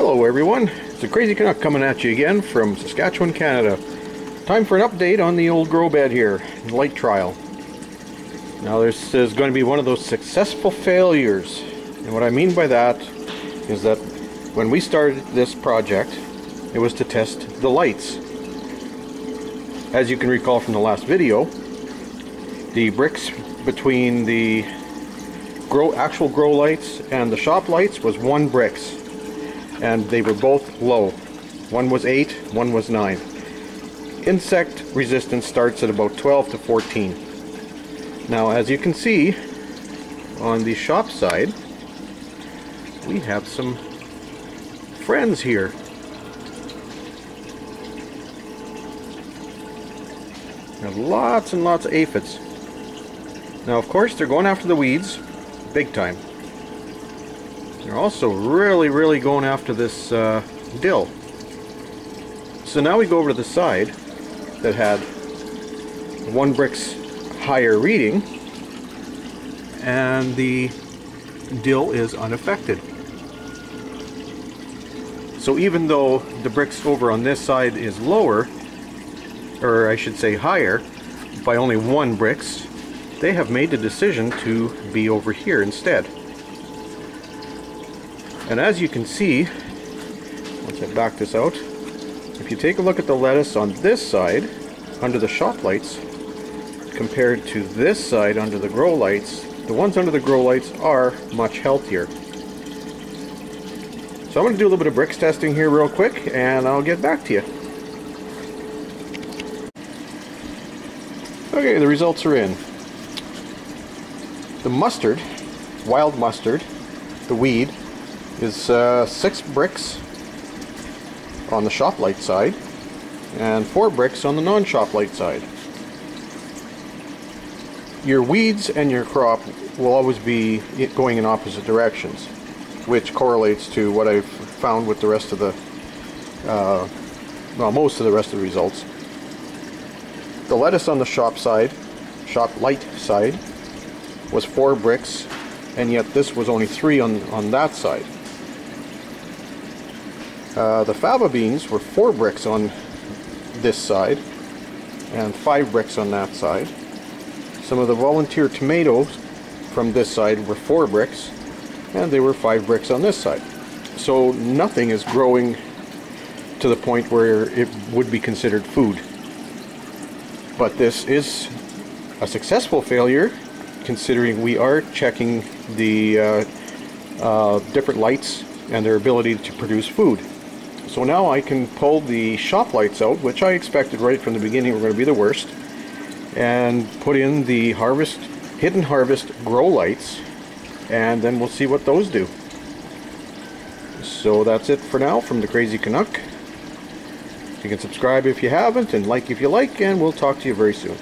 Hello everyone, it's the Crazy Canuck coming at you again from Saskatchewan, Canada. Time for an update on the old grow bed here, light trial. Now this is going to be one of those successful failures, and what I mean by that is that when we started this project, it was to test the lights. As you can recall from the last video, the bricks between the actual grow lights and the shop lights was 1 bricks. And they were both low. One was 8, one was 9. Insect resistance starts at about 12 to 14. Now, as you can see, on the shop side, we have some friends here. We have lots and lots of aphids. Now, of course, they're going after the weeds, big time. They're also really going after this dill. So now we go over to the side that had 1 bricks higher reading, and the dill is unaffected. So even though the bricks over on this side is lower, or I should say higher, by only 1 bricks, they have made the decision to be over here instead. And as you can see, once I back this out, if you take a look at the lettuce on this side, under the shop lights, compared to this side under the grow lights, the ones under the grow lights are much healthier. So I'm going to do a little bit of bricks testing here real quick, and I'll get back to you. Okay, the results are in. The mustard, wild mustard, the weed, is 6 bricks on the shop light side and 4 bricks on the non-shop light side. Your weeds and your crop will always be going in opposite directions, which correlates to what I've found with the rest of the well, most of the rest of the results. The lettuce on the shop light side, was 4 bricks, and yet this was only 3 on that side. The fava beans were 4 bricks on this side and 5 bricks on that side. Some of the volunteer tomatoes from this side were 4 bricks, and they were 5 bricks on this side. So nothing is growing to the point where it would be considered food. But this is a successful failure, considering we are checking the different lights and their ability to produce food. So now I can pull the shop lights out, which I expected right from the beginning were going to be the worst, and put in the hidden harvest grow lights, and then we'll see what those do. So that's it for now from the Crazy Canuck. You can subscribe if you haven't, and like if you like, and we'll talk to you very soon.